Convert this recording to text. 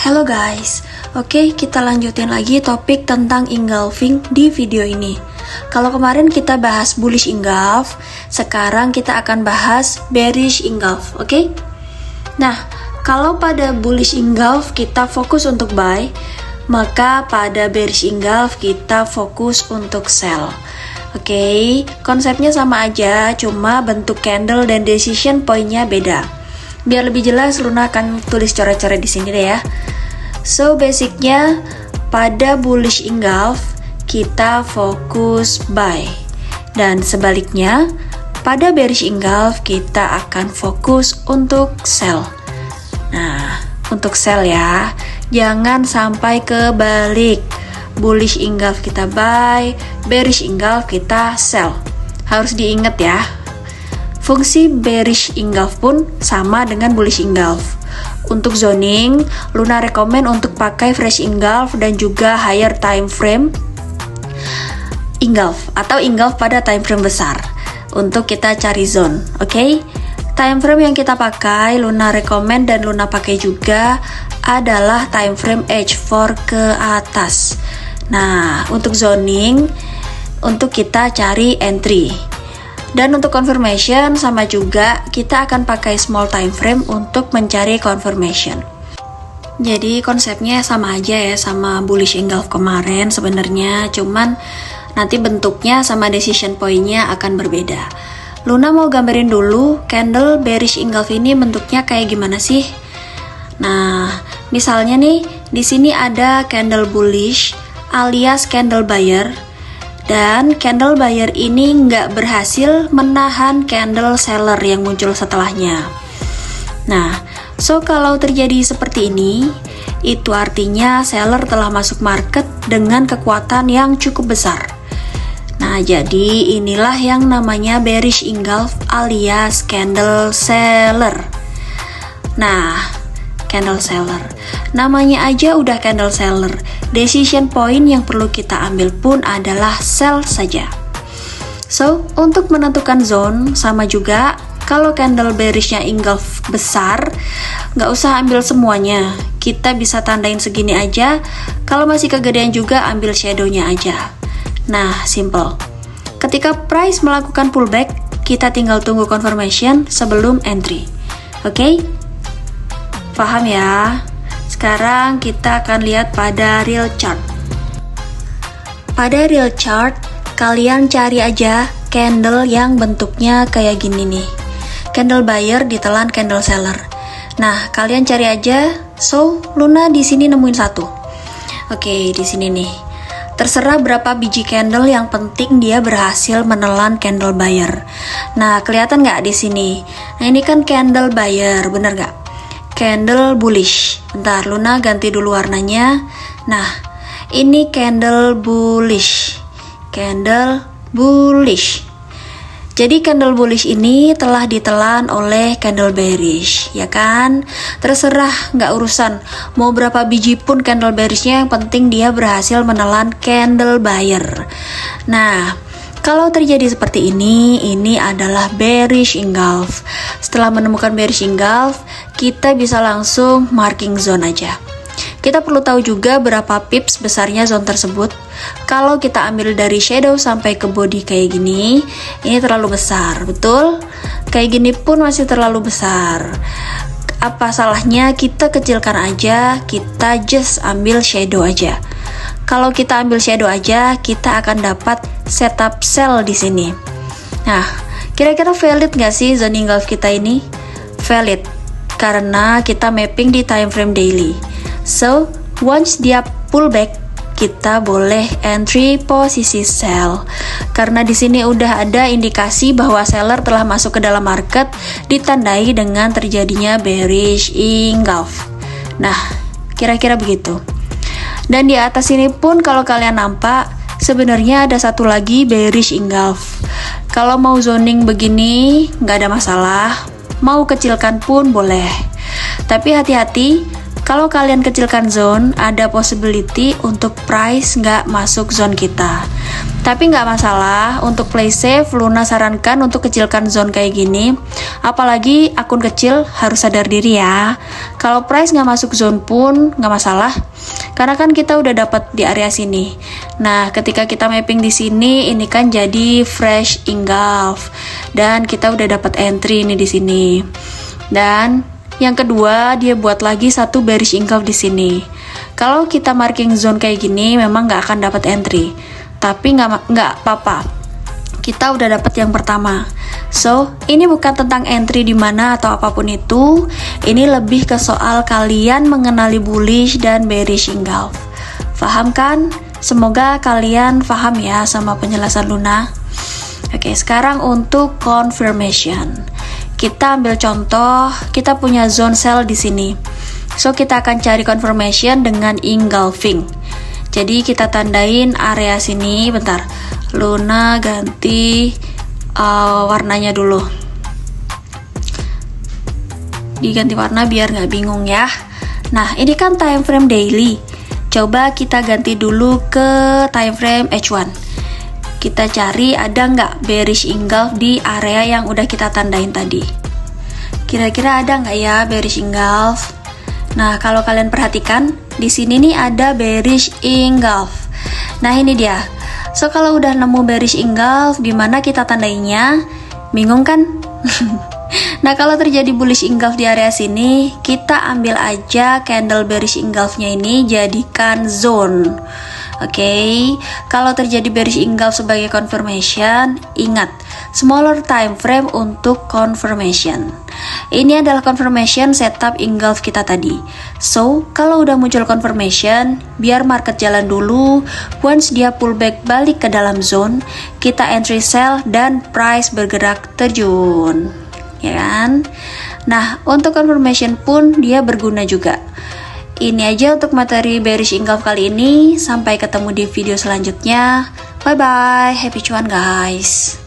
Hello guys, oke kita lanjutin lagi topik tentang engulfing di video ini. Kalau kemarin kita bahas bullish engulf, sekarang kita akan bahas bearish engulf, oke? Nah, kalau pada bullish engulf kita fokus untuk buy, maka pada bearish engulf kita fokus untuk sell. Oke, konsepnya sama aja, cuma bentuk candle dan decision point-nya beda. Biar lebih jelas, Luna akan tulis coret-coret di sini deh ya. So, basicnya pada bullish engulf kita fokus buy, dan sebaliknya pada bearish engulf kita akan fokus untuk sell. Nah, untuk sell ya, jangan sampai kebalik. Bullish engulf kita buy, bearish engulf kita sell. Harus diingat ya. Fungsi bearish engulf pun sama dengan bullish engulf. Untuk zoning, Luna rekomen untuk pakai fresh engulf dan juga higher time frame engulf atau engulf pada time frame besar untuk kita cari zone, oke? Time frame yang kita pakai, Luna rekomen dan Luna pakai juga adalah time frame H4 ke atas. Nah, untuk zoning, untuk kita cari entry. Dan untuk confirmation sama juga kita akan pakai small time frame untuk mencari confirmation. Jadi konsepnya sama aja ya sama bullish engulf kemarin sebenarnya, cuman nanti bentuknya sama decision point-nya akan berbeda. Luna mau gambarin dulu candle bearish engulf ini bentuknya kayak gimana sih? Nah, misalnya nih di sini ada candle bullish alias candle buyer. Dan candle buyer ini nggak berhasil menahan candle seller yang muncul setelahnya. Nah, so kalau terjadi seperti ini, itu artinya seller telah masuk market dengan kekuatan yang cukup besar. Nah, jadi inilah yang namanya bearish engulf alias candle seller. Nah, candle seller. Namanya aja udah candle seller. Decision point yang perlu kita ambil pun adalah sell saja. So, untuk menentukan zone sama juga, kalau candle bearishnya engulf besar, nggak usah ambil semuanya. Kita bisa tandain segini aja. Kalau masih kegedean juga, ambil shadownya aja. Nah, simple. Ketika price melakukan pullback, kita tinggal tunggu confirmation sebelum entry. Oke? Paham ya? Sekarang kita akan lihat pada real chart. Pada real chart, kalian cari aja candle yang bentuknya kayak gini nih. Candle buyer ditelan candle seller. Nah, kalian cari aja. So, Luna di sini nemuin satu. Oke, di sini nih. Terserah berapa biji candle, yang penting dia berhasil menelan candle buyer. Nah, kelihatan nggak di sini? Nah, ini kan candle buyer, bener nggak? Candle bullish. Bentar, Luna ganti dulu warnanya. Nah, ini candle bullish. Candle bullish. Jadi candle bullish ini telah ditelan oleh candle bearish, ya kan? Terserah, nggak urusan. Mau berapa biji pun candle bearishnya, yang penting dia berhasil menelan candle buyer. Nah, kalau terjadi seperti ini adalah bearish engulf. Setelah menemukan bearish engulf, kita bisa langsung marking zone aja. Kita perlu tahu juga berapa pips besarnya zone tersebut. Kalau kita ambil dari shadow sampai ke body kayak gini, ini terlalu besar, betul? Kayak gini pun masih terlalu besar. Apa salahnya kita kecilkan aja, kita just ambil shadow aja. Kalau kita ambil shadow aja, kita akan dapat setup sell di sini. Nah, kira-kira valid nggak sih zone engulf kita ini? Valid, karena kita mapping di time frame daily. So, once dia pullback, kita boleh entry posisi sell. Karena di sini udah ada indikasi bahwa seller telah masuk ke dalam market, ditandai dengan terjadinya bearish engulf. Nah, kira-kira begitu. Dan di atas ini pun kalau kalian nampak, sebenarnya ada satu lagi bearish engulf. Kalau mau zoning begini, nggak ada masalah. Mau kecilkan pun boleh. Tapi hati-hati, Kalau kalian kecilkan zone, ada possibility untuk price nggak masuk zone kita. Tapi nggak masalah, untuk play safe, Luna sarankan untuk kecilkan zone kayak gini. Apalagi akun kecil harus sadar diri ya. Kalau price nggak masuk zone pun nggak masalah, karena kan kita udah dapat di area sini. Nah, ketika kita mapping di sini, ini kan jadi fresh engulf, dan kita udah dapat entry ini di sini. Dan yang kedua, dia buat lagi satu bearish engulf di sini. Kalau kita marking zone kayak gini, memang nggak akan dapat entry. Tapi nggak apa-apa. Kita udah dapat yang pertama. So, ini bukan tentang entry di mana atau apapun itu. Ini lebih ke soal kalian mengenali bullish dan bearish engulf. Paham kan? Semoga kalian paham ya sama penjelasan Luna. Oke, sekarang untuk confirmation. Kita ambil contoh, kita punya zone sell di sini. So, kita akan cari confirmation dengan engulfing. Jadi, kita tandain area sini. Bentar, Luna ganti warnanya dulu. Diganti warna biar nggak bingung ya. Nah, ini kan time frame daily. Coba kita ganti dulu ke time frame H1. Kita cari ada nggak bearish engulf di area yang udah kita tandain tadi. Kira-kira ada nggak ya bearish engulf? Nah, kalau kalian perhatikan, di sini nih ada bearish engulf. Nah, ini dia. So, kalau udah nemu bearish engulf, gimana kita tandainya? Bingung kan? Nah, kalau terjadi bullish engulf di area sini, kita ambil aja candle bearish engulfnya ini jadikan zone. Oke, kalau terjadi bearish engulf sebagai confirmation, ingat, smaller time frame untuk confirmation. Ini adalah confirmation setup engulf kita tadi. So, kalau udah muncul confirmation, biar market jalan dulu. Once dia pullback balik ke dalam zone, kita entry sell dan price bergerak terjun. Ya kan? Nah, untuk confirmation pun dia berguna juga. Ini aja untuk materi bearish engulf kali ini. Sampai ketemu di video selanjutnya. Bye bye, happy cuan guys.